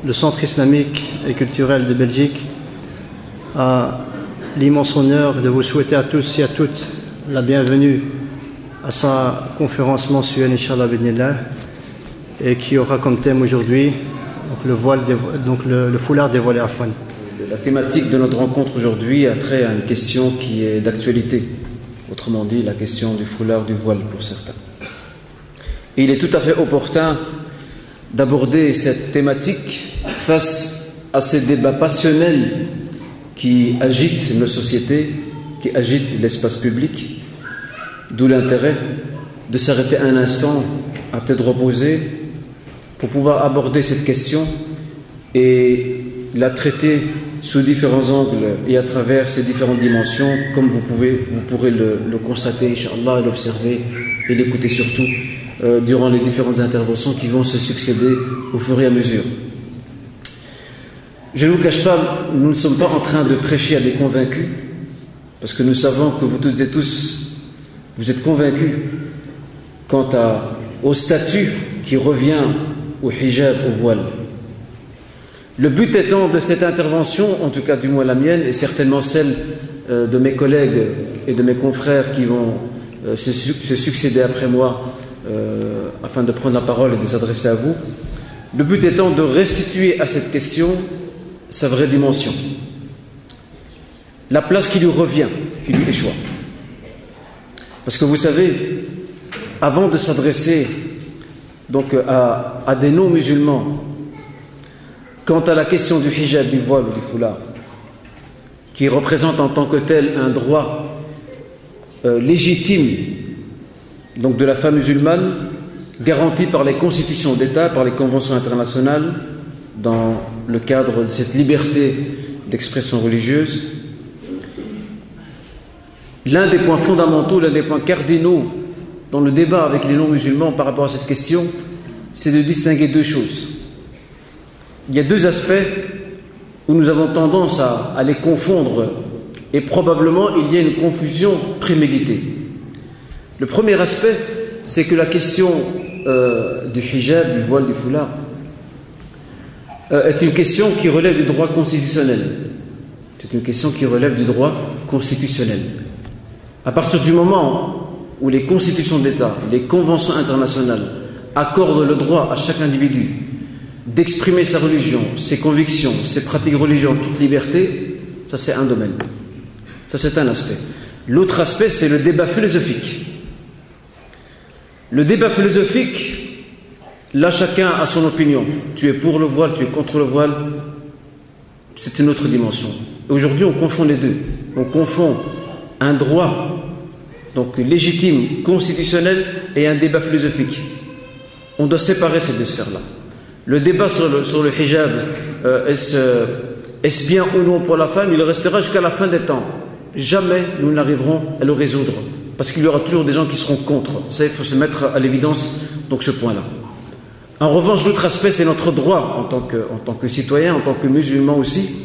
le Centre islamique et culturel de Belgique a l'immense honneur de vous souhaiter à tous et à toutes la bienvenue à sa conférence mensuelle, Inch'Allah Bidnillah, et qui aura comme thème aujourd'hui le foulard dévoilé à Afwan. La thématique de notre rencontre aujourd'hui a trait à une question qui est d'actualité, autrement dit la question du foulard, du voile pour certains. Et il est tout à fait opportun d'aborder cette thématique face à ces débats passionnels qui agitent nos sociétés, qui agitent l'espace public, d'où l'intérêt de s'arrêter un instant à tête reposée pour pouvoir aborder cette question et la traiter sous différents angles et à travers ces différentes dimensions, comme vous pourrez le constater, Inch'Allah, et l'observer et l'écouter surtout durant les différentes interventions qui vont se succéder au fur et à mesure. Je ne vous cache pas, nous ne sommes pas en train de prêcher à des convaincus, parce que nous savons que vous toutes et tous, vous êtes convaincus quant au statut qui revient au hijab, au voile. Le but étant de cette intervention, en tout cas du moins la mienne, et certainement celle de mes collègues et de mes confrères qui vont se succéder après moi, afin de prendre la parole et de s'adresser à vous, le but étant de restituer à cette question sa vraie dimension, la place qui lui revient, qui lui échoit. Parce que vous savez, avant de s'adresser donc à des non-musulmans quant à la question du hijab, du voile ou du foulard, qui représente en tant que tel un droit légitime donc de la femme musulmane, garanti par les constitutions d'État, par les conventions internationales, dans le cadre de cette liberté d'expression religieuse. L'un des points fondamentaux, l'un des points cardinaux dans le débat avec les non-musulmans par rapport à cette question, c'est de distinguer deux choses. Il y a deux aspects où nous avons tendance à les confondre, et probablement il y a une confusion préméditée. Le premier aspect, c'est que la question du hijab, du voile, du foulard, est une question qui relève du droit constitutionnel. C'est une question qui relève du droit constitutionnel. À partir du moment où les constitutions d'État, les conventions internationales accordent le droit à chaque individu d'exprimer sa religion, ses convictions, ses pratiques religieuses, toute liberté, ça c'est un domaine. Ça c'est un aspect. L'autre aspect, c'est le débat philosophique. Le débat philosophique, là chacun a son opinion. Tu es pour le voile, tu es contre le voile. C'est une autre dimension. Aujourd'hui, on confond les deux. On confond un droit donc légitime, constitutionnel, et un débat philosophique. On doit séparer ces deux sphères-là. Le débat sur le hijab, est-ce bien ou non pour la femme, il restera jusqu'à la fin des temps. Jamais nous n'arriverons à le résoudre, parce qu'il y aura toujours des gens qui seront contre. Ça, il faut se mettre à l'évidence, donc ce point-là. En revanche, l'autre aspect, c'est notre droit en tant que citoyen, en tant que musulman aussi,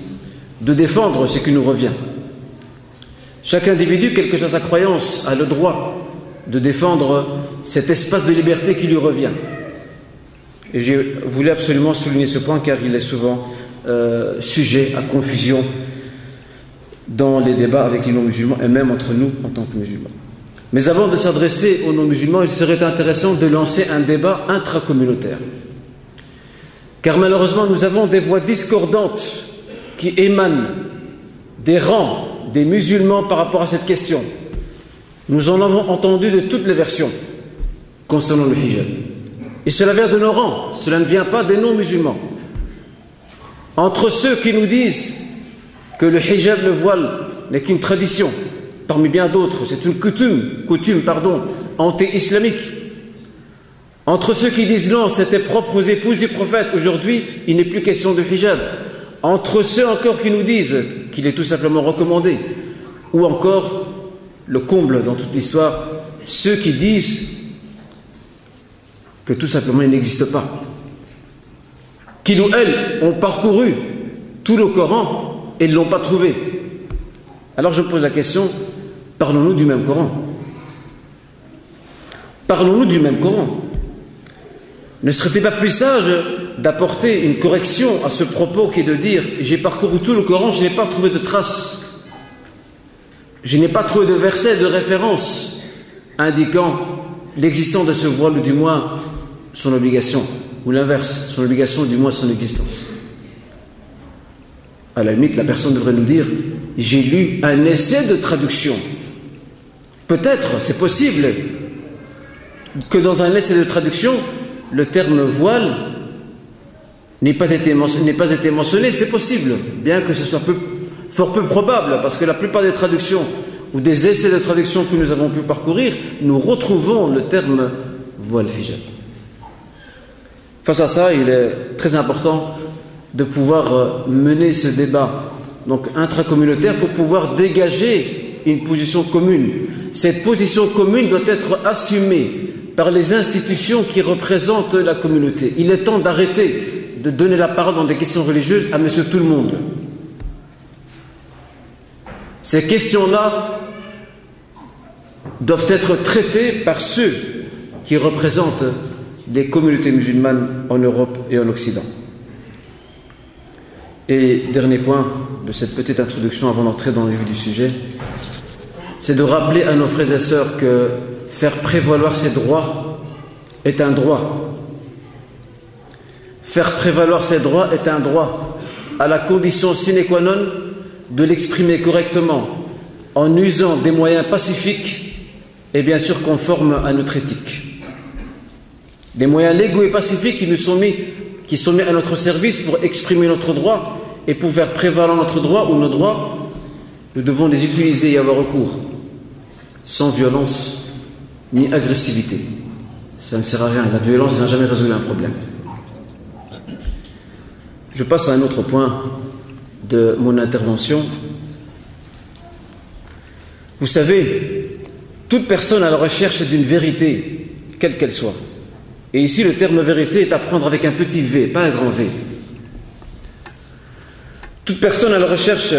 de défendre ce qui nous revient. Chaque individu, quelle que soit sa croyance, a le droit de défendre cet espace de liberté qui lui revient. Et je voulais absolument souligner ce point car il est souvent sujet à confusion dans les débats avec les non-musulmans et même entre nous en tant que musulmans. Mais avant de s'adresser aux non-musulmans, il serait intéressant de lancer un débat intracommunautaire. Car malheureusement, nous avons des voix discordantes qui émanent des rangs des musulmans par rapport à cette question. Nous en avons entendu de toutes les versions concernant le hijab. Et cela vient de nos rangs, cela ne vient pas des non-musulmans. Entre ceux qui nous disent que le hijab, le voile, n'est qu'une tradition, parmi bien d'autres, c'est une coutume anti-islamique. Entre ceux qui disent non, c'était propre aux épouses du prophète, aujourd'hui, il n'est plus question de hijab. Entre ceux encore qui nous disent qu'il est tout simplement recommandé, ou encore, le comble dans toute l'histoire, ceux qui disent que tout simplement il n'existe pas. Qui, nous, elles, ont parcouru tout le Coran et ne l'ont pas trouvé. Alors je pose la question, parlons-nous du même Coran? Parlons-nous du même Coran? Ne serait-il pas plus sage d'apporter une correction à ce propos qui est de dire « J'ai parcouru tout le Coran, je n'ai pas trouvé de traces. Je n'ai pas trouvé de verset, de référence indiquant l'existence de ce voile, ou du moins son obligation. » Ou l'inverse, son obligation, du moins son existence. À la limite, la personne devrait nous dire « J'ai lu un essai de traduction. » Peut-être, c'est possible que dans un essai de traduction, le terme voile n'ait pas été mentionné, c'est possible, bien que ce soit fort peu probable, parce que la plupart des traductions ou des essais de traduction que nous avons pu parcourir, nous retrouvons le terme voile hijab. Face à ça, il est très important de pouvoir mener ce débat donc intracommunautaire pour pouvoir dégager une position commune. Cette position commune doit être assumée par les institutions qui représentent la communauté. Il est temps d'arrêter de donner la parole dans des questions religieuses à monsieur tout le monde. Ces questions-là doivent être traitées par ceux qui représentent les communautés musulmanes en Europe et en Occident. Et dernier point de cette petite introduction avant d'entrer dans le vif du sujet, c'est de rappeler à nos frères et sœurs que faire prévaloir ses droits est un droit. Faire prévaloir ses droits est un droit, à la condition sine qua non de l'exprimer correctement, en usant des moyens pacifiques et bien sûr conformes à notre éthique. Les moyens légaux et pacifiques qui sont mis à notre service pour exprimer notre droit et pour faire prévaloir notre droit ou nos droits, nous devons les utiliser et y avoir recours, sans violence ni agressivité. Ça ne sert à rien, la violence n'a jamais résolu un problème. Je passe à un autre point de mon intervention. Vous savez, toute personne à la recherche d'une vérité, quelle qu'elle soit, et ici le terme vérité est à prendre avec un petit V, pas un grand V. Toute personne à la recherche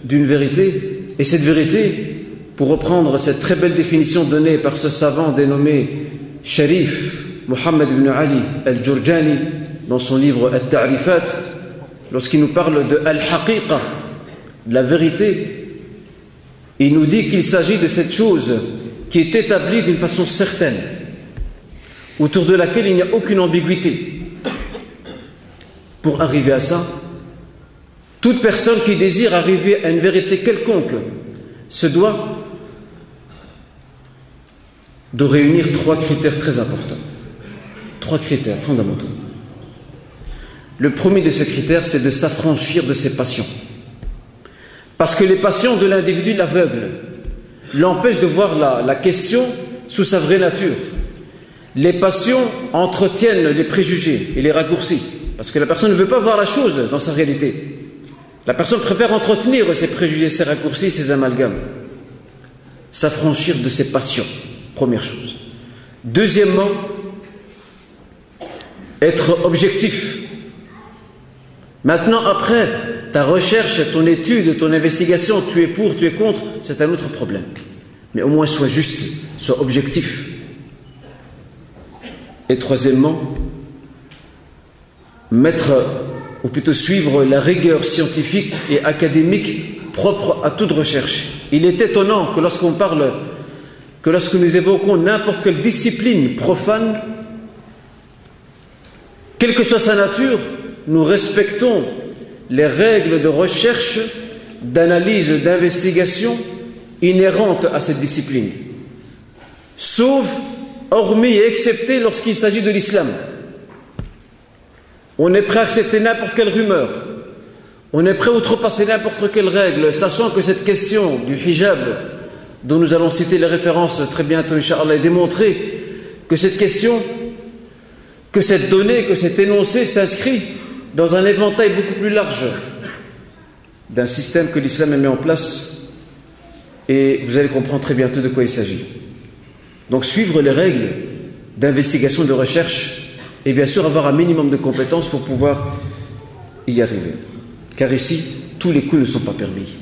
d'une vérité, et cette vérité, pour reprendre cette très belle définition donnée par ce savant dénommé Sharif Muhammad ibn Ali al-Jurjani dans son livre Al-Ta'rifat, lorsqu'il nous parle de Al-Haqiqa, la vérité, il nous dit qu'il s'agit de cette chose qui est établie d'une façon certaine, autour de laquelle il n'y a aucune ambiguïté. Pour arriver à ça, toute personne qui désire arriver à une vérité quelconque se doit de réunir 3 critères très importants. 3 critères fondamentaux. Le premier de ces critères, c'est de s'affranchir de ses passions. Parce que les passions de l'individu l'aveuglent, l'empêchent de voir la question sous sa vraie nature. Les passions entretiennent les préjugés et les raccourcis, parce que la personne ne veut pas voir la chose dans sa réalité. La personne préfère entretenir ses préjugés, ses raccourcis, ses amalgames. S'affranchir de ses passions, première chose. Deuxièmement, être objectif. Maintenant, après ta recherche, ton étude, ton investigation, tu es pour, tu es contre, c'est un autre problème. Mais au moins sois juste, sois objectif. Et troisièmement, ou plutôt suivre la rigueur scientifique et académique propre à toute recherche. Il est étonnant que lorsque nous évoquons n'importe quelle discipline profane, quelle que soit sa nature, nous respectons les règles de recherche, d'analyse, d'investigation inhérentes à cette discipline. Sauf, hormis et excepté lorsqu'il s'agit de l'islam. On est prêt à accepter n'importe quelle rumeur. On est prêt à outrepasser n'importe quelle règle, sachant que cette question du hijab, dont nous allons citer les références très bientôt, Inch'Allah, est démontrée que cette question, que cette donnée, que cet énoncé s'inscrit dans un éventail beaucoup plus large d'un système que l'islam a mis en place, et vous allez comprendre très bientôt de quoi il s'agit. Donc suivre les règles d'investigation, de recherche, et bien sûr avoir un minimum de compétences pour pouvoir y arriver. Car ici, tous les coups ne sont pas permis.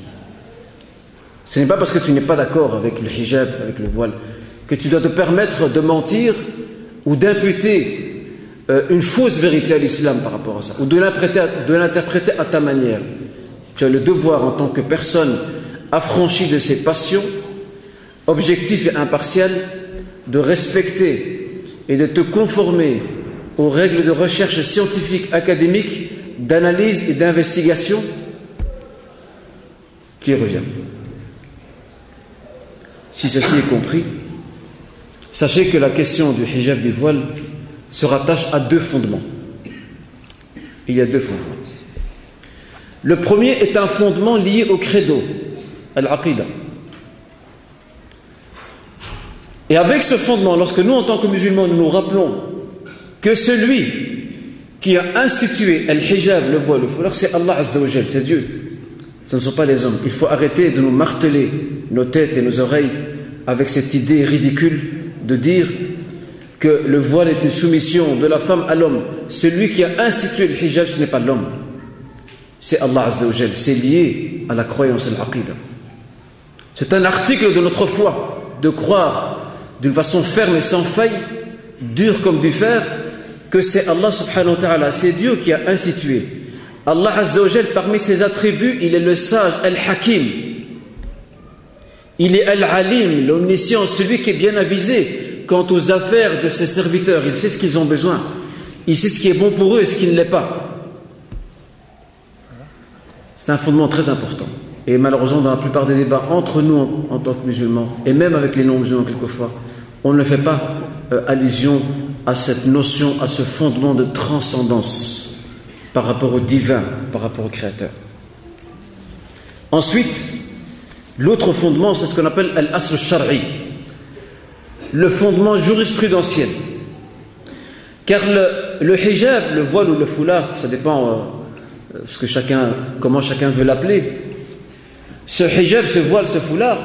Ce n'est pas parce que tu n'es pas d'accord avec le hijab, avec le voile, que tu dois te permettre de mentir ou d'imputer une fausse vérité à l'islam par rapport à ça, ou de l'interpréter à ta manière. Tu as le devoir en tant que personne affranchie de ses passions, objectif et impartial, de respecter et de te conformer aux règles de recherche scientifique, académique, d'analyse et d'investigation qui revient. Si ceci est compris, sachez que la question du hijab des voiles se rattache à deux fondements. Il y a deux fondements. Le premier est un fondement lié au credo, al-aqida. Et avec ce fondement, lorsque nous, en tant que musulmans, nous nous rappelons que celui qui a institué al-hijab, le voile, le foulard, c'est Allah Azza wa Jal, c'est Dieu. Ce ne sont pas les hommes. Il faut arrêter de nous marteler nos têtes et nos oreilles avec cette idée ridicule de dire que le voile est une soumission de la femme à l'homme. Celui qui a institué le hijab, ce n'est pas l'homme. C'est Allah Azza wa Jal. C'est lié à la croyance et l'aqida. C'est un article de notre foi de croire d'une façon ferme et sans faille, dure comme du fer, que c'est Allah subhanahu wa ta'ala, c'est Dieu qui a institué. Allah Azza wa Jal, parmi ses attributs, il est le sage, al-hakim. Il est al-alim, l'omniscient, celui qui est bien avisé quant aux affaires de ses serviteurs. Il sait ce qu'ils ont besoin. Il sait ce qui est bon pour eux et ce qui ne l'est pas. C'est un fondement très important. Et malheureusement, dans la plupart des débats entre nous en tant que musulmans, et même avec les non-musulmans quelquefois, on ne fait pas allusion à cette notion, à ce fondement de transcendance par rapport au divin, par rapport au Créateur. Ensuite, l'autre fondement, c'est ce qu'on appelle al-asl al-shar'i, le fondement jurisprudentiel. Car le hijab, le voile ou le foulard, ça dépend comment chacun veut l'appeler. Ce hijab, ce voile, ce foulard,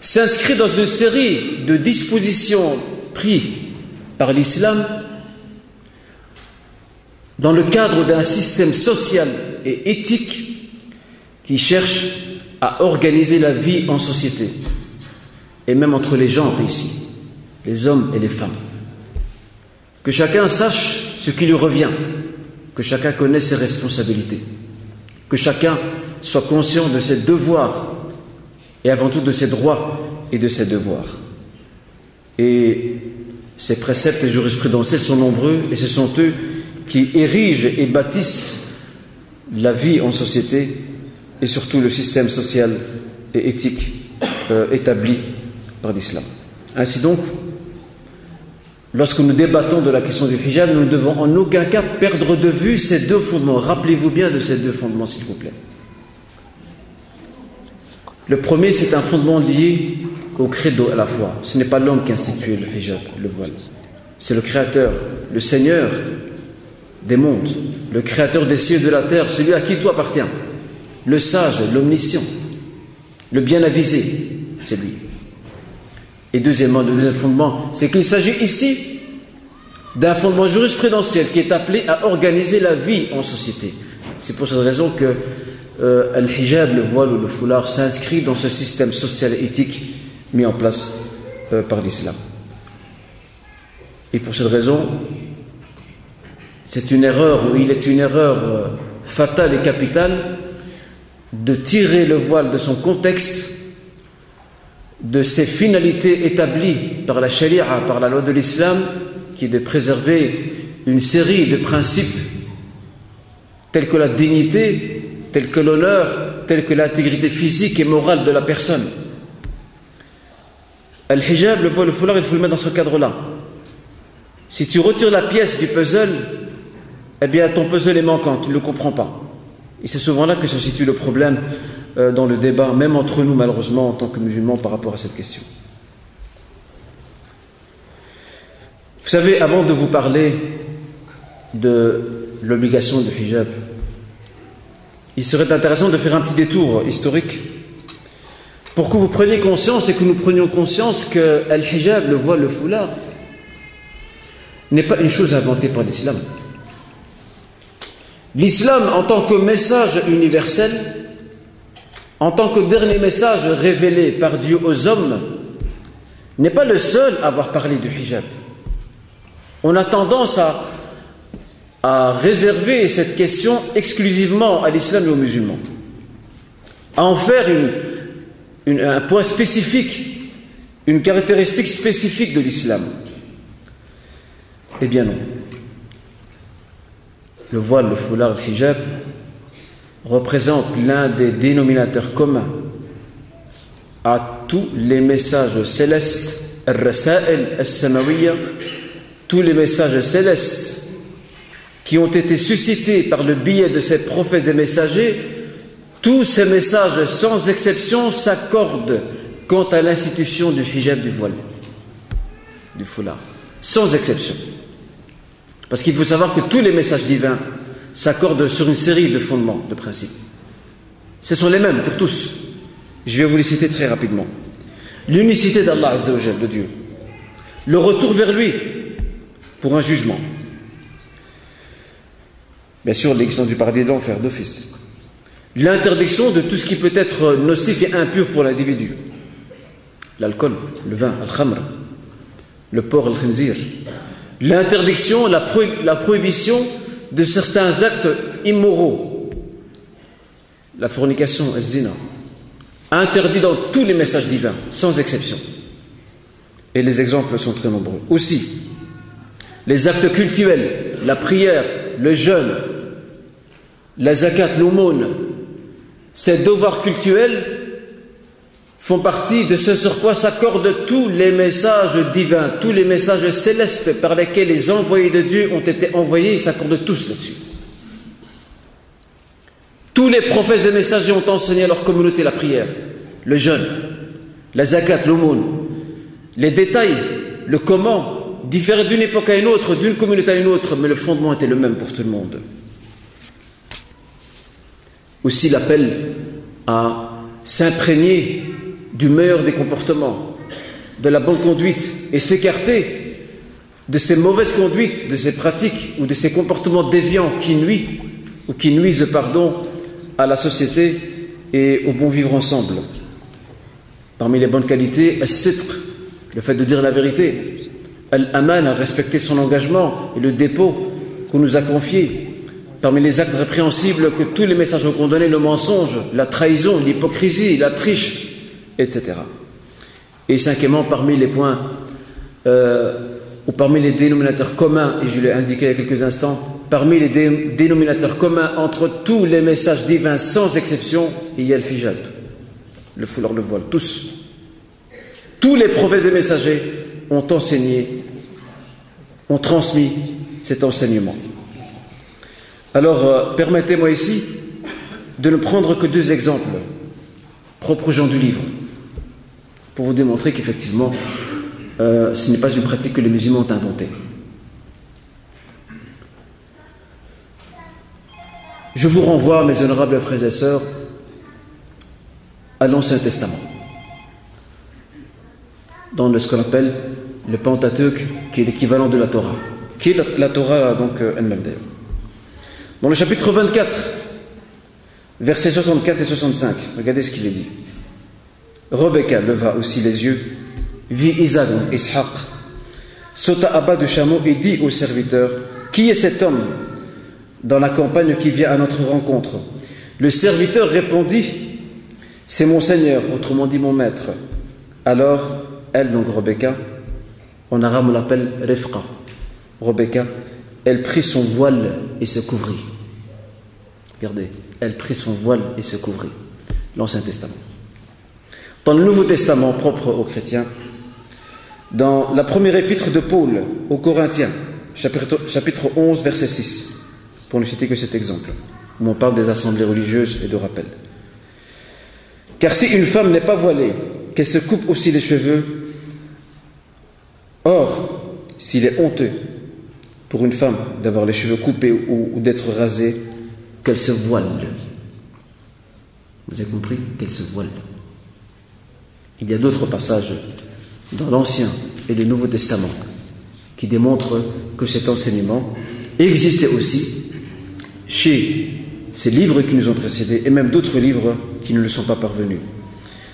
s'inscrit dans une série de dispositions prises par l'islam dans le cadre d'un système social et éthique qui cherche à organiser la vie en société et même entre les genres ici, les hommes et les femmes. Que chacun sache ce qui lui revient, que chacun connaisse ses responsabilités, que chacun soit conscient de ses devoirs et avant tout de ses droits et de ses devoirs. Et ces préceptes et jurisprudentiels sont nombreux et ce sont eux qui érigent et bâtissent la vie en société et surtout le système social et éthique établi par l'islam. Ainsi donc, lorsque nous débattons de la question du hijab, nous ne devons en aucun cas perdre de vue ces deux fondements. Rappelez-vous bien de ces deux fondements, s'il vous plaît. Le premier, c'est un fondement lié au credo à la foi. Ce n'est pas l'homme qui a institué le hijab, le voile. C'est le Créateur, le Seigneur des mondes, le Créateur des cieux et de la terre, celui à qui tout appartient, le sage, l'omniscient, le bien avisé, c'est lui. Et deuxièmement, le deuxième fondement, c'est qu'il s'agit ici d'un fondement jurisprudentiel qui est appelé à organiser la vie en société. C'est pour cette raison que al-hijab, le voile ou le foulard, s'inscrit dans ce système social et éthique mis en place par l'islam. Et pour cette raison, c'est une erreur, ou il est une erreur fatale et capitale de tirer le voile de son contexte, de ses finalités établies par la charia, par la loi de l'islam, qui est de préserver une série de principes tels que la dignité, tels que l'honneur, tels que l'intégrité physique et morale de la personne. Al-hijab, le voile, le foulard, il faut le mettre dans ce cadre-là. Si tu retires la pièce du puzzle, eh bien ton puzzle est manquant, tu ne le comprends pas. Et c'est souvent là que se situe le problème dans le débat, même entre nous malheureusement en tant que musulmans par rapport à cette question. Vous savez, avant de vous parler de l'obligation du hijab, il serait intéressant de faire un petit détour historique pour que vous preniez conscience et que nous prenions conscience que al-hijab, le voile, le foulard, n'est pas une chose inventée par l'islam. L'islam, en tant que message universel, en tant que dernier message révélé par Dieu aux hommes, n'est pas le seul à avoir parlé du hijab. On a tendance à réserver cette question exclusivement à l'islam et aux musulmans, à en faire un point spécifique, une caractéristique spécifique de l'islam. Eh bien non. Le voile, le foulard, le hijab représente l'un des dénominateurs communs à tous les messages célestes, al-rasa'il al-samawiyya, tous les messages célestes qui ont été suscités par le biais de ces prophètes et messagers. Tous ces messages, sans exception, s'accordent quant à l'institution du hijab, du voile, du foulard, sans exception. Parce qu'il faut savoir que tous les messages divins s'accordent sur une série de fondements, de principes. Ce sont les mêmes pour tous. Je vais vous les citer très rapidement. L'unicité d'Allah Azza wa Jal, de Dieu. Le retour vers lui pour un jugement. Bien sûr, l'existence du paradis et de l'enfer d'office. L'interdiction de tout ce qui peut être nocif et impur pour l'individu. L'alcool, le vin, al-khamr, le porc, al-khinzir. L'interdiction, la prohibition de certains actes immoraux. La fornication, le zina. Interdit dans tous les messages divins, sans exception. Et les exemples sont très nombreux. Aussi, les actes cultuels, la prière, le jeûne, la zakat, l'aumône, ces devoirs cultuels font partie de ce sur quoi s'accordent tous les messages divins, tous les messages célestes par lesquels les envoyés de Dieu ont été envoyés, ils s'accordent tous là-dessus. Tous les prophètes et messagers ont enseigné à leur communauté la prière, le jeûne, la zakat, l'aumône. Les détails, le comment, différaient d'une époque à une autre, d'une communauté à une autre, mais le fondement était le même pour tout le monde. Aussi l'appel à s'imprégner du meilleur des comportements, de la bonne conduite, et s'écarter de ces mauvaises conduites, de ces pratiques ou de ces comportements déviants qui nuisent à la société et au bon vivre ensemble. Parmi les bonnes qualités, al-sitr, le fait de dire la vérité, al-aman, respecter son engagement et le dépôt qu'on nous a confié. Parmi les actes répréhensibles que tous les messages ont condamnés, le mensonge, la trahison, l'hypocrisie, la triche, etc. Et cinquièmement, parmi les points ou parmi les dénominateurs communs, et je l'ai indiqué il y a quelques instants, parmi les dénominateurs communs entre tous les messages divins sans exception, il y a le hijab, le foulard, le voile, tous. Tous les prophètes et messagers ont enseigné, ont transmis cet enseignement. Alors, permettez-moi ici de ne prendre que deux exemples propres aux gens du livre, pour vous démontrer qu'effectivement, ce n'est pas une pratique que les musulmans ont inventée. Je vous renvoie, mes honorables frères et sœurs, à l'Ancien Testament, dans ce qu'on appelle le Pentateuque, qui est l'équivalent de la Torah, qui est la Torah donc elle-même d'ailleurs. Dans le chapitre 24, versets 64 et 65, regardez ce qu'il est dit. Rebecca leva aussi les yeux, vit Isaac, Ishaq, sauta à bas du chameau et dit au serviteur: qui est cet homme dans la campagne qui vient à notre rencontre? Le serviteur répondit: c'est mon Seigneur, autrement dit mon maître. Alors, elle, donc Rebecca, en arabe on l'appelle Rifqa, Rebecca, elle prit son voile et se couvrit. Regardez, elle prit son voile et se couvrit. L'Ancien Testament. Dans le Nouveau Testament propre aux chrétiens, dans la première épître de Paul aux Corinthiens, chapitre 11, verset 6, pour ne citer que cet exemple, où on parle des assemblées religieuses et de rappel. Car si une femme n'est pas voilée, qu'elle se coupe aussi les cheveux, or, s'il est honteux pour une femme d'avoir les cheveux coupés ou d'être rasée, qu'elle se voile. Vous avez compris? Qu'elle se voile. Il y a d'autres passages dans l'Ancien et le Nouveau Testament qui démontrent que cet enseignement existait aussi chez ces livres qui nous ont précédés et même d'autres livres qui ne le sont pas parvenus.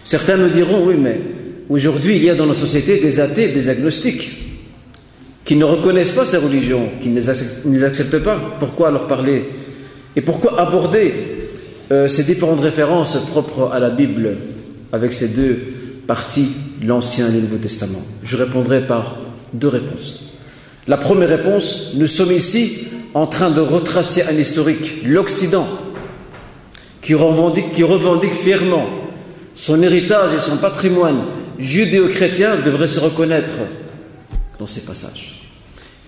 Certains me diront: oui, mais aujourd'hui il y a dans nos sociétés des athées, des agnostiques. qui ne reconnaissent pas ces religions, qui ne les acceptent pas, pourquoi leur parler? Et pourquoi aborder ces différentes références propres à la Bible avec ces deux parties, l'Ancien et le Nouveau Testament? Je répondrai par deux réponses. La première réponse, nous sommes ici en train de retracer un historique, l'Occident, qui revendique fièrement son héritage et son patrimoine judéo-chrétien, devrait se reconnaître dans ces passages.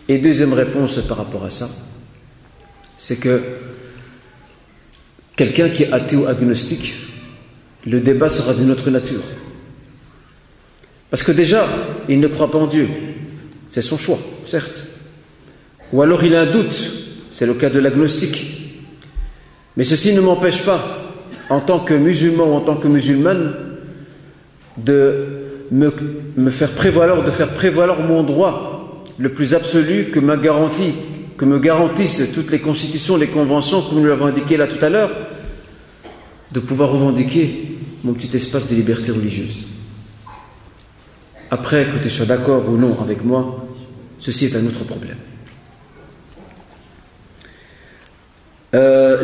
Et deuxième réponse par rapport à ça, c'est que quelqu'un qui est athée ou agnostique, le débat sera d'une autre nature. Parce que déjà, il ne croit pas en Dieu. C'est son choix, certes. Ou alors il a un doute, c'est le cas de l'agnostique. Mais ceci ne m'empêche pas, en tant que musulman ou en tant que musulmane, de me faire prévaloir, de faire prévaloir mon droit le plus absolu que me garantissent toutes les constitutions, les conventions, comme nous l'avons indiqué là tout à l'heure, de pouvoir revendiquer mon petit espace de liberté religieuse. Après, que tu sois d'accord ou non avec moi, ceci est un autre problème.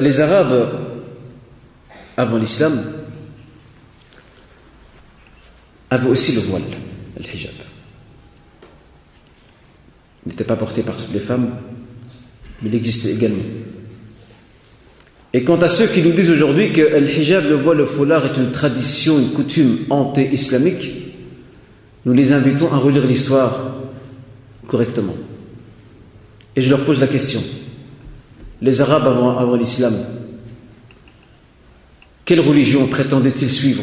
Les Arabes, avant l'islam, avaient aussi le voile, le hijab. Il n'était pas porté par toutes les femmes, mais il existait également. Et quant à ceux qui nous disent aujourd'hui que le hijab, le voile, le foulard est une tradition, une coutume anté-islamique, nous les invitons à relire l'histoire correctement. Et je leur pose la question. Les Arabes avant l'islam, quelle religion prétendaient-ils suivre?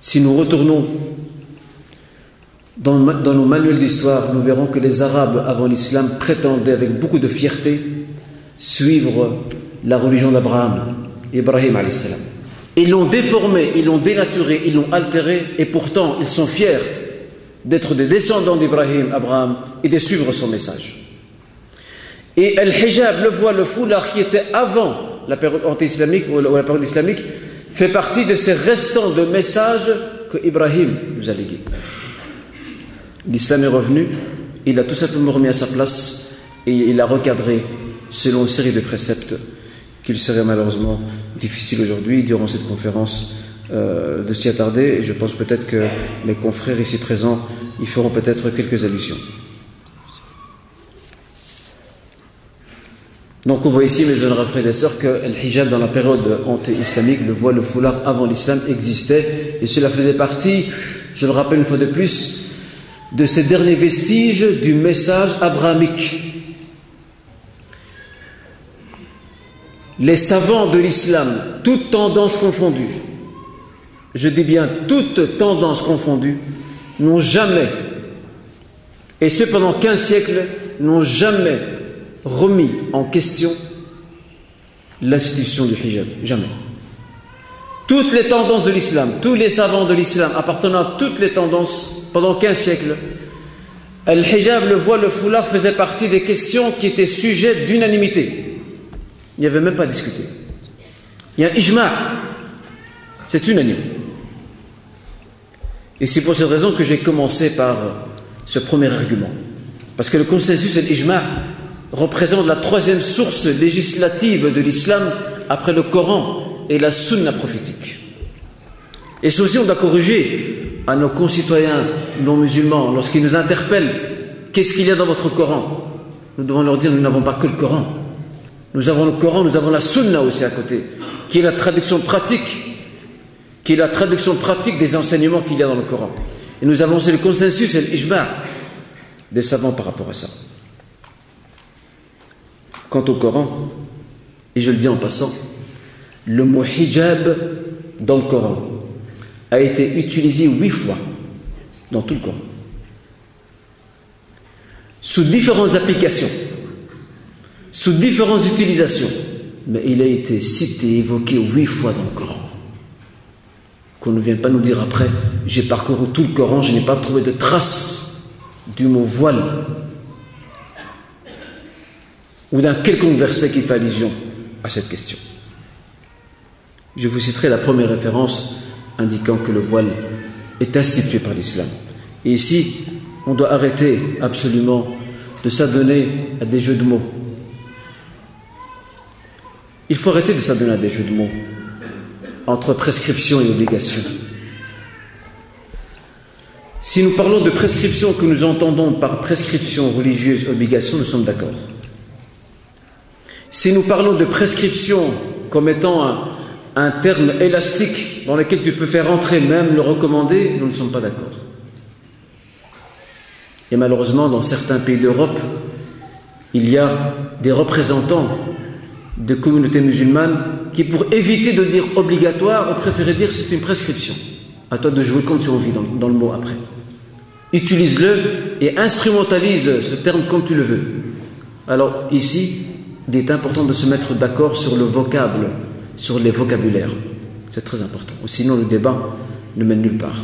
Si nous retournons dans nos manuels d'histoire, nous verrons que les Arabes avant l'islam prétendaient avec beaucoup de fierté suivre la religion d'Abraham, Ibrahim alayhi salam. Ils l'ont déformé, ils l'ont dénaturé, ils l'ont altéré, et pourtant ils sont fiers d'être des descendants d'Ibrahim, Abraham, et de suivre son message. Et le hijab, le voile, le foulard qui était avant la période anti-islamique ou la période islamique fait partie de ces restants de messages que Ibrahim nous a légués. L'islam est revenu, il a tout simplement remis à sa place et il a recadré selon une série de préceptes qu'il serait malheureusement difficile aujourd'hui, durant cette conférence, de s'y attarder. Et je pense peut-être que mes confrères ici présents y feront peut-être quelques allusions. Donc on voit ici, mes honorables frères et sœurs, que le hijab dans la période anté-islamique, le voile, le foulard avant l'islam existait, et cela faisait partie, je le rappelle une fois de plus, de ces derniers vestiges du message abrahamique. Les savants de l'islam, toutes tendances confondues, je dis bien toutes tendances confondues, n'ont jamais, et ce pendant 15 siècles, n'ont jamais remis en question l'institution du hijab. Jamais. Toutes les tendances de l'islam, tous les savants de l'islam appartenant à toutes les tendances pendant 15 siècles, le hijab, le voile, le foulard faisaient partie des questions qui étaient sujets d'unanimité. Il n'y avait même pas à discuter. Il y a un ijma', c'est unanime. Et c'est pour cette raison que j'ai commencé par ce premier argument. Parce que le consensus et l'ijma' représente la troisième source législative de l'islam après le Coran et la sunna prophétique. Et ceci, on doit corriger à nos concitoyens non musulmans lorsqu'ils nous interpellent. Qu'est-ce qu'il y a dans votre Coran? Nous devons leur dire, nous n'avons pas que le Coran. Nous avons le Coran, nous avons la sunna aussi à côté, qui est la traduction pratique, des enseignements qu'il y a dans le Coran. Et nous avons aussi le consensus et l'ijma' des savants par rapport à ça. Quant au Coran, et je le dis en passant, le mot hijab dans le Coran a été utilisé 8 fois dans tout le Coran, sous différentes applications, sous différentes utilisations, mais il a été cité, évoqué 8 fois dans le Coran. Qu'on ne vienne pas nous dire après, j'ai parcouru tout le Coran, je n'ai pas trouvé de trace du mot voile ou d'un quelconque verset qui fait allusion à cette question. Je vous citerai la première référence indiquant que le voile est institué par l'islam. Et ici, on doit arrêter absolument de s'adonner à des jeux de mots. Il faut arrêter de s'adonner à des jeux de mots entre prescription et obligation. Si nous parlons de prescription que nous entendons par prescription religieuse, obligation, nous sommes d'accord. Si nous parlons de prescription comme étant un terme élastique dans lequel tu peux faire entrer même le recommandé, nous ne sommes pas d'accord. Et malheureusement, dans certains pays d'Europe, il y a des représentants de communautés musulmanes qui, pour éviter de dire obligatoire, ont préféré dire c'est une prescription. À toi de jouer comme tu as envie dans le mot après. Utilise-le et instrumentalise ce terme comme tu le veux. Alors ici, il est important de se mettre d'accord sur le vocable, sur les vocabulaires. C'est très important. Sinon, le débat ne mène nulle part.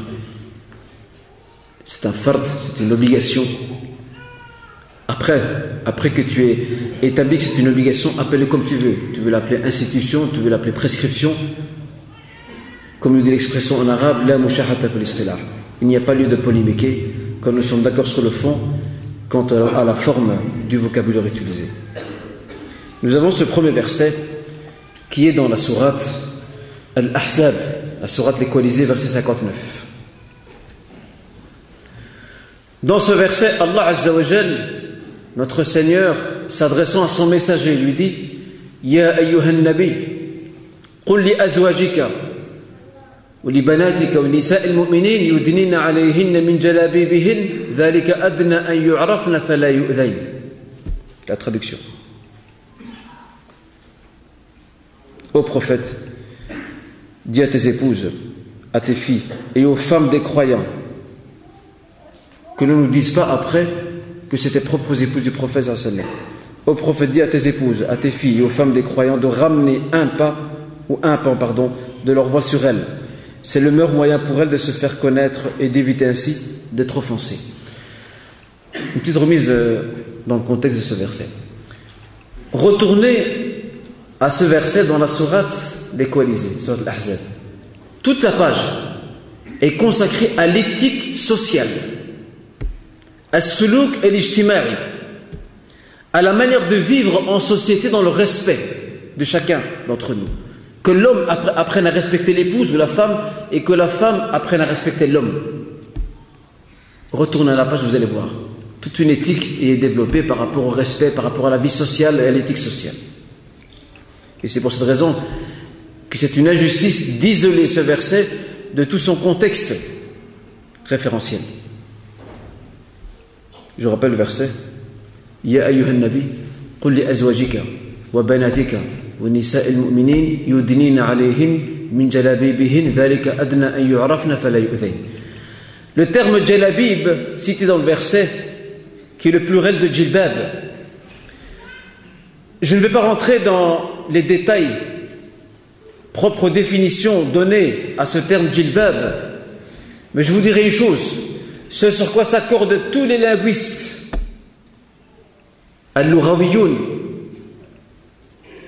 C'est un fard, c'est une obligation. Après que tu aies établi que c'est une obligation, appelle-le comme tu veux. Tu veux l'appeler institution, tu veux l'appeler prescription. Comme le dit l'expression en arabe, la mushahata fil istilah. Il n'y a pas lieu de polémiquer quand nous sommes d'accord sur le fond quant à la forme du vocabulaire utilisé. Nous avons ce premier verset qui est dans la sourate Al-Ahzab, la sourate les coalisés, verset 59. Dans ce verset, Allah Azza wa Jal, notre Seigneur, s'adressant à son messager, lui dit Ya ayyuhan nabi, qul li azwajika wa li banatika wa nisa'il mu'minin yudnina alayhinna min jalabibihin dhalika adna an yu'rafna fala yu'dhayn. La traduction. Ô prophète, dis à tes épouses, à tes filles et aux femmes des croyants que l'on ne nous dise pas après que c'était propres épouses du prophète sallallahu alayhi wa sallam. Ô prophète, dis à tes épouses, à tes filles et aux femmes des croyants de ramener un pan, de leur voile sur elles. C'est le meilleur moyen pour elles de se faire connaître et d'éviter ainsi d'être offensées. Une petite remise dans le contexte de ce verset. Retournez à ce verset dans la sourate des coalisés, sourate Al-Ahzab. Toute la page est consacrée à l'éthique sociale, as-suluk al-ijtima'i, à la manière de vivre en société dans le respect de chacun d'entre nous. Que l'homme apprenne à respecter l'épouse ou la femme et que la femme apprenne à respecter l'homme. Retournez à la page, vous allez voir. Toute une éthique est développée par rapport au respect, par rapport à la vie sociale et à l'éthique sociale. Et c'est pour cette raison que c'est une injustice d'isoler ce verset de tout son contexte référentiel. Je rappelle le verset. Ya ayyuhan nabi, qul li azwajika wa banatika wa nisa'il mu'minin yudnina alayhin min jalabibihin dhalika adna an yu'rafna fala yu'dhayn. Le terme jalabib cité dans le verset, qui est le pluriel de jilbab. Je ne vais pas rentrer dans les détails propres aux définitions données à ce terme jilbab, mais je vous dirai une chose, ce sur quoi s'accordent tous les linguistes, al-lughawiyoun,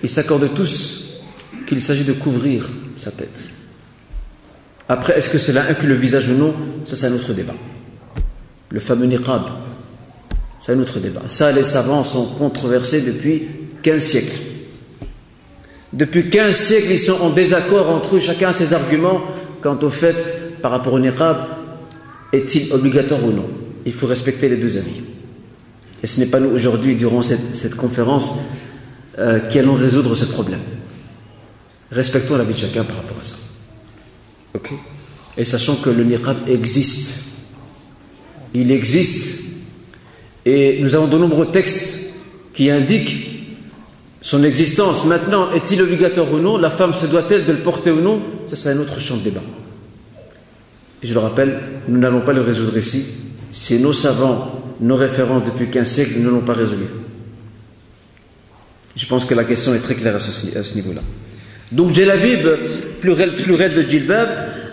ils s'accordent tous qu'il s'agit de couvrir sa tête. Après, est-ce que cela inclut le visage ou non? Ça, c'est un autre débat. Le fameux niqab, c'est un autre débat. Ça, les savants sont controversés depuis 15 siècles. Depuis 15 siècles, ils sont en désaccord entre eux, chacun a ses arguments quant au fait, par rapport au niqab, est-il obligatoire ou non? Il faut respecter les deux avis. Et ce n'est pas nous aujourd'hui, durant cette conférence, qui allons résoudre ce problème. Respectons la vie de chacun par rapport à ça. Ok? Et sachant que le niqab existe. Il existe. Et nous avons de nombreux textes qui indiquent son existence. Maintenant, est-il obligatoire ou non? La femme se doit-elle de le porter ou non? Ça, c'est un autre champ de débat. Et je le rappelle, nous n'allons pas le résoudre ici. Si nos savants, nos référents depuis 15 siècles ne l'ont pas résolu. Je pense que la question est très claire à ce niveau-là. Donc, jalabib, pluriel de jilbab,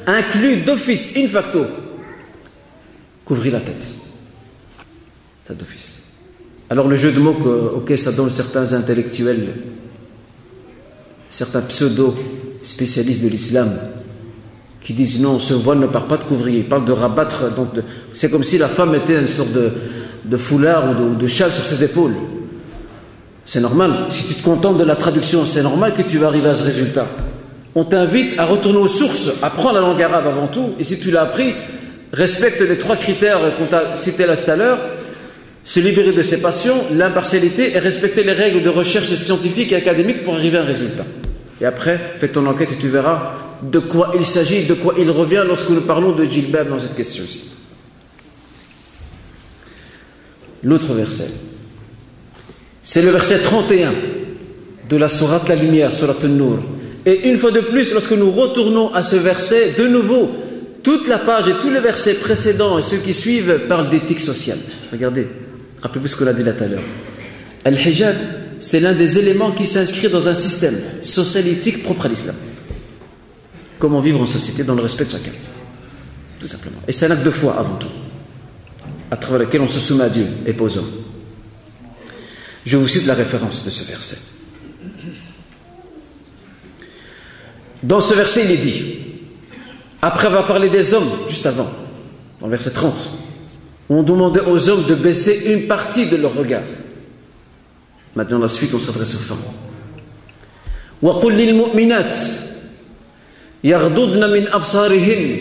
inclut d'office, in facto, couvrir la tête. Ça d'office. Alors, le jeu de mots auquel ça donne certains intellectuels, certains pseudo-spécialistes de l'islam, qui disent non, ce voile ne part pas de couvrir, il parle de rabattre. C'est comme si la femme était une sorte de foulard ou de châle sur ses épaules. C'est normal. Si tu te contentes de la traduction, c'est normal que tu vas arriver à ce résultat. On t'invite à retourner aux sources, apprends la langue arabe avant tout, et si tu l'as appris, respecte les 3 critères qu'on t'a cités là tout à l'heure, se libérer de ses passions, l'impartialité et respecter les règles de recherche scientifique et académique pour arriver à un résultat. Et après, fais ton enquête et tu verras de quoi il s'agit, de quoi il revient lorsque nous parlons de djilbab dans cette question-ci. L'autre verset, c'est le verset 31 de la sourate La Lumière, sourate An-Nur. Et une fois de plus, lorsque nous retournons à ce verset, de nouveau, toute la page et tous les versets précédents et ceux qui suivent parlent d'éthique sociale. Regardez, rappelez-vous ce qu'on a dit là tout à l'heure. Al-hijab, c'est l'un des éléments qui s'inscrit dans un système social éthique propre à l'islam. Comment vivre en société dans le respect de chacun, tout simplement. Et c'est un acte de foi avant tout, à travers lequel on se soumet à Dieu et pas aux hommes. Je vous cite la référence de ce verset. Dans ce verset, il est dit, après avoir parlé des hommes, juste avant, dans le verset 30, on demandait aux hommes de baisser une partie de leur regard. Maintenant, la suite, on s'adresse aux femmes. وَقُلْ لِلْمُؤْمِنَاتِ يَغْضُضْنَ مِنْ أَبْصَارِهِنَّ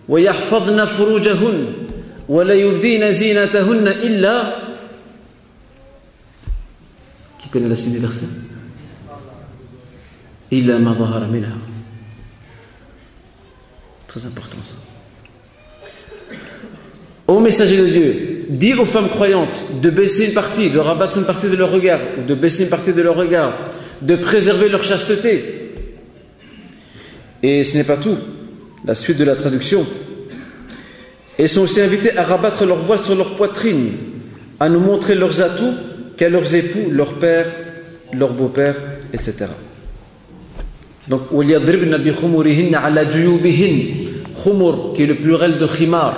وَيَحْفَظْنَ فُرُوجَهُنَّ وَلَا يُبْدِينَ زِينَتَهُنَّ إِلَّا. Qui connaît la suite du verset? إِلَّا مَا ظَهَرَ مِنْهَا. Très important ça. Ô messager de Dieu, dis aux femmes croyantes de baisser une partie, de rabattre une partie de leur regard, ou de baisser une partie de leur regard, de préserver leur chasteté. Et ce n'est pas tout. La suite de la traduction. Elles sont aussi invitées à rabattre leur voile sur leur poitrine, à nous montrer leurs atouts qu'à leurs époux, leurs pères, leurs beaux-pères, etc. Donc, وَلْيَضْرِبْنَ بِخُمُرِهِنَّ عَلَى جُيُوبِهِنَّ. Khumur, qui est le pluriel de khimar.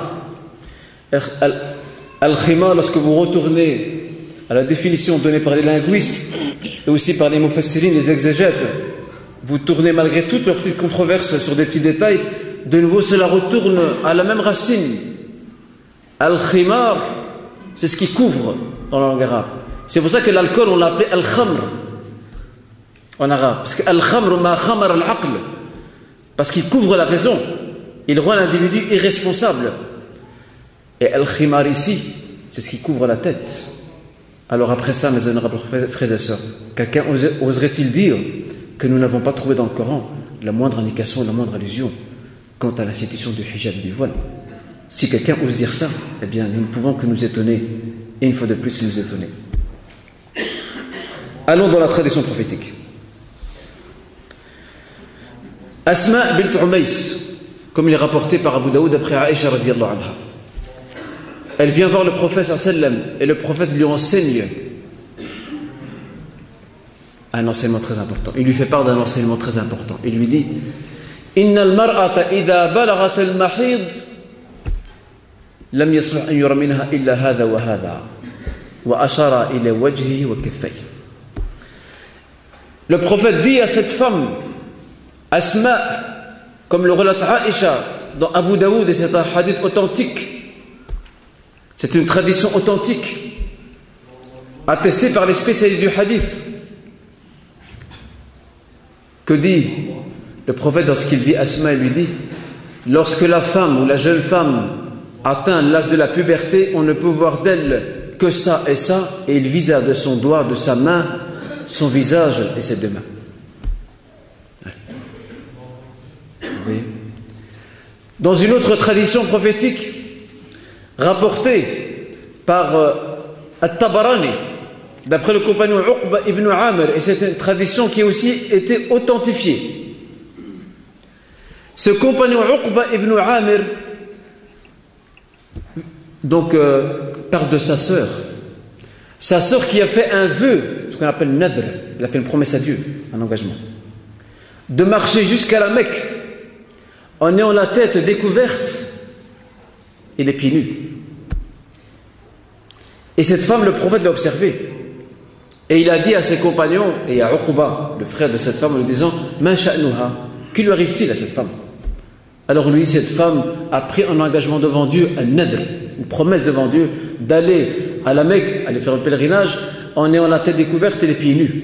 Al-khimar, lorsque vous retournez à la définition donnée par les linguistes et aussi par les mufassirin, les exégètes, vous tournez malgré toutes leurs petites controverses sur des petits détails, de nouveau cela retourne à la même racine. Al-khimar, c'est ce qui couvre dans la langue arabe. C'est pour ça que l'alcool on l'a appelé al-khamr en arabe, parce que al-khamr ma khamar al-aql, parce qu'il couvre la raison, il rend l'individu irresponsable. Et al-khimar ici, c'est ce qui couvre la tête. Alors après ça, mes honorables frères et sœurs, quelqu'un oserait-il dire que nous n'avons pas trouvé dans le Coran la moindre indication, la moindre allusion quant à l'institution du hijab du voile? Si quelqu'un ose dire ça, eh bien nous ne pouvons que nous étonner, et une fois de plus nous étonner. Allons dans la tradition prophétique. Asma bint Umays, comme il est rapporté par Abu Daoud après Aïcha radiyallahu anha. Elle vient voir le prophète sallam et le prophète lui enseigne un enseignement très important. Il lui fait part d'un enseignement très important. Il lui dit Inna al-mar'ata idha balagat al-mahid lam yasluh an yura minha illa hadha wa hadha wa ashara ila wajhihi wa kaffayhi. Le prophète dit à cette femme Asma, comme le relate Aïcha dans Abu Daoud, et c'est un hadith authentique. C'est une tradition authentique, attestée par les spécialistes du hadith. Que dit le prophète lorsqu'il vit Asma? Il lui dit lorsque la femme ou la jeune femme atteint l'âge de la puberté, on ne peut voir d'elle que ça et ça, et il visa de son doigt, de sa main, son visage et ses deux mains. Dans une autre tradition prophétique rapportée par At-Tabarani, d'après le compagnon Uqba ibn Amr, et c'est une tradition qui a aussi été authentifiée. Ce compagnon Uqba ibn Amr donc parle de sa sœur qui a fait un vœu, ce qu'on appelle nadr, elle a fait une promesse à Dieu, un engagement, de marcher jusqu'à la Mecque en ayant la tête découverte et les pieds nus. Et cette femme, le prophète l'a observée. Et il a dit à ses compagnons, et à Uqba, le frère de cette femme, en lui disant « Man sha'nuha » Qui lui arrive-t-il à cette femme? Alors lui, cette femme a pris un engagement devant Dieu, un nadr, une promesse devant Dieu, d'aller à la Mecque, aller faire un pèlerinage, en ayant la tête découverte et les pieds nus.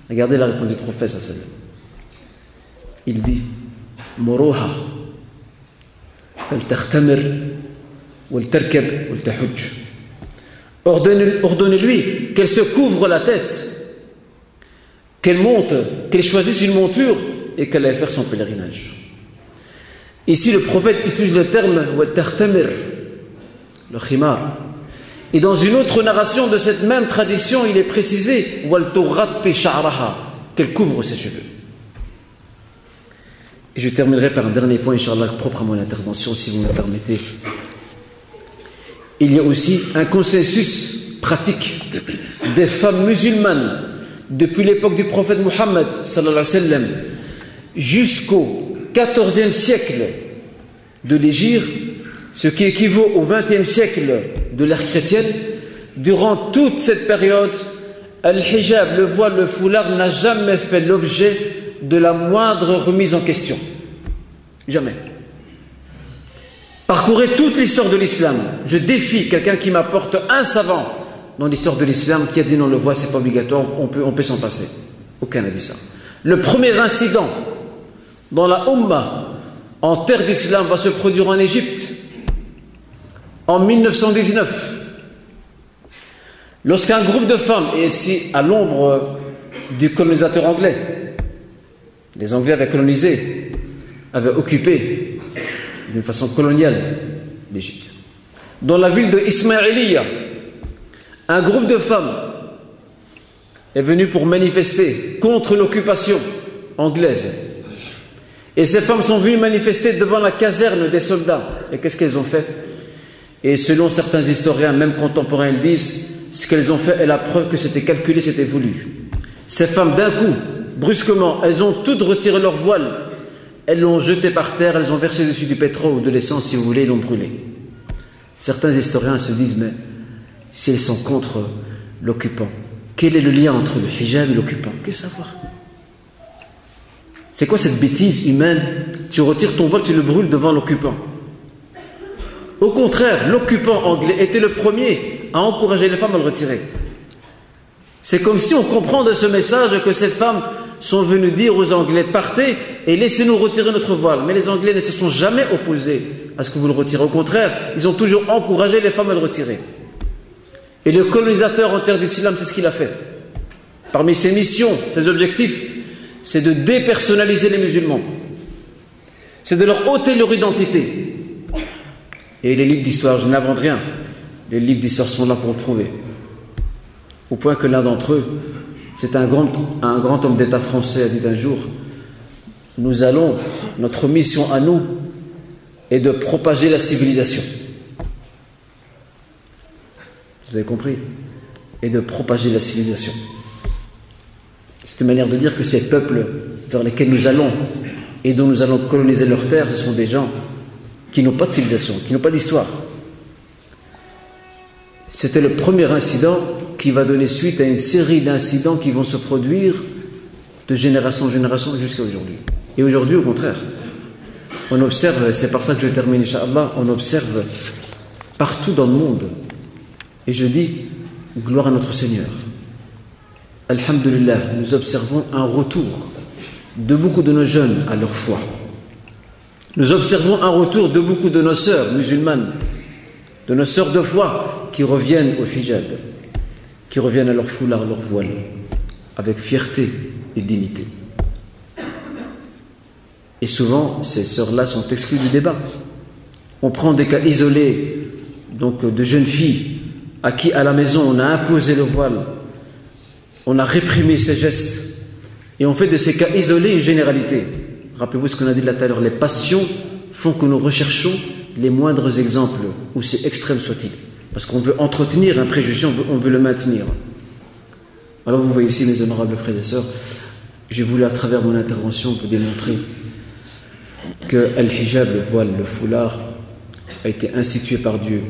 Regardez la réponse du prophète sallallahu alayhi wa sallam. Il dit Muruha faltakhtamir waltarkab waltahujj. Ordonnez-lui qu'elle se couvre la tête, qu'elle monte, qu'elle choisisse une monture et qu'elle aille faire son pèlerinage. Ici, le prophète utilise le terme waltakhtamir, le khimar. Et dans une autre narration de cette même tradition, il est précisé waltughatti sha'raha, qu'elle couvre ses cheveux. Et je terminerai par un dernier point, Inch'Allah, propre à mon intervention, si vous me permettez. Il y a aussi un consensus pratique des femmes musulmanes depuis l'époque du prophète Muhammad sallallahu alayhi wa sallam jusqu'au XIVe siècle de l'Hégire, ce qui équivaut au XXe siècle de l'ère chrétienne. Durant toute cette période, al-hijab, le voile, le foulard, n'a jamais fait l'objet de la moindre remise en question. Jamais. Parcourez toute l'histoire de l'islam. Je défie quelqu'un qui m'apporte un savant dans l'histoire de l'islam qui a dit non, le voile c'est pas obligatoire, on peut s'en passer. Aucun n'a dit ça. Le premier incident dans la Ummah en terre d'islam va se produire en Égypte en 1919. Lorsqu'un groupe de femmes, et ici à l'ombre du colonisateur anglais, les Anglais avaient colonisé, avaient occupé d'une façon coloniale l'Égypte. Dans la ville de Ismaïliya, un groupe de femmes est venu pour manifester contre l'occupation anglaise. Et ces femmes sont venues manifester devant la caserne des soldats. Et qu'est-ce qu'elles ont fait? Et selon certains historiens, même contemporains, ils disent ce qu'elles ont fait est la preuve que c'était calculé, c'était voulu. Ces femmes, d'un coup, brusquement, elles ont toutes retiré leur voile. Elles l'ont jeté par terre, elles ont versé dessus du pétrole ou de l'essence, si vous voulez, et l'ont brûlé. Certains historiens se disent, mais si elles sont contre l'occupant, quel est le lien entre le hijab et l'occupant? Qu'est-ce que ça va? C'est quoi cette bêtise humaine? Tu retires ton voile, tu le brûles devant l'occupant. Au contraire, l'occupant anglais était le premier à encourager les femmes à le retirer. C'est comme si on comprend de ce message que ces femmes sont venues dire aux Anglais, partez et laissez-nous retirer notre voile. Mais les Anglais ne se sont jamais opposés à ce que vous le retirez. Au contraire, ils ont toujours encouragé les femmes à le retirer. Et le colonisateur en terre d'islam, c'est ce qu'il a fait. Parmi ses missions, ses objectifs, c'est de dépersonnaliser les musulmans. C'est de leur ôter leur identité. Et les livres d'histoire, je n'invente rien. Les livres d'histoire sont là pour le prouver. Au point que l'un d'entre eux, c'est un grand homme d'État français, a dit un jour, notre mission à nous est de propager la civilisation. Vous avez compris? Et de propager la civilisation. C'est une manière de dire que ces peuples vers lesquels nous allons et dont nous allons coloniser leurs terres, ce sont des gens qui n'ont pas de civilisation, qui n'ont pas d'histoire. C'était le premier incident qui va donner suite à une série d'incidents qui vont se produire de génération en génération jusqu'à aujourd'hui. Et aujourd'hui, au contraire, on observe, c'est par ça que je termine, Inch'Allah, on observe partout dans le monde, et je dis, gloire à notre Seigneur. Alhamdulillah, nous observons un retour de beaucoup de nos jeunes à leur foi. Nous observons un retour de beaucoup de nos sœurs musulmanes, de nos sœurs de foi qui reviennent au hijab, qui reviennent à leur foulard, à leur voile, avec fierté et dignité. Et souvent, ces sœurs-là sont exclues du débat. On prend des cas isolés, donc de jeunes filles à qui à la maison on a imposé le voile, on a réprimé ces gestes, et on fait de ces cas isolés une généralité. Rappelez-vous ce qu'on a dit là tout à l'heure, les passions font que nous recherchons les moindres exemples, aussi extrêmes soient-ils. Parce qu'on veut entretenir un préjugé, on veut le maintenir. Alors vous voyez ici, mes honorables frères et sœurs, j'ai voulu à travers mon intervention vous démontrer que al-hijab, le voile, le foulard, a été institué par Dieu.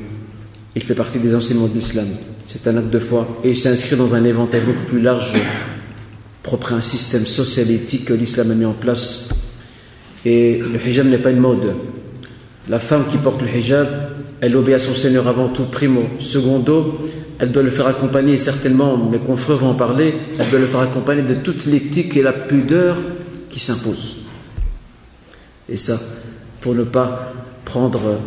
Il fait partie des enseignements de l'islam. C'est un acte de foi et il s'inscrit dans un éventail beaucoup plus large, propre à un système social et éthique que l'islam a mis en place. Et le hijab n'est pas une mode. La femme qui porte le hijab, elle obéit à son Seigneur avant tout, primo. Secondo, elle doit le faire accompagner, certainement, mes confrères vont en parler, elle doit le faire accompagner de toute l'éthique et la pudeur qui s'imposent. Et ça, pour ne pas prendre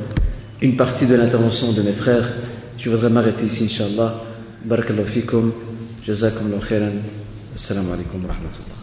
une partie de l'intervention de mes frères, je voudrais m'arrêter ici, Inch'Allah. Barakallahu fikum, jazakum Allah khairan, assalamu alaikum wa rahmatullah.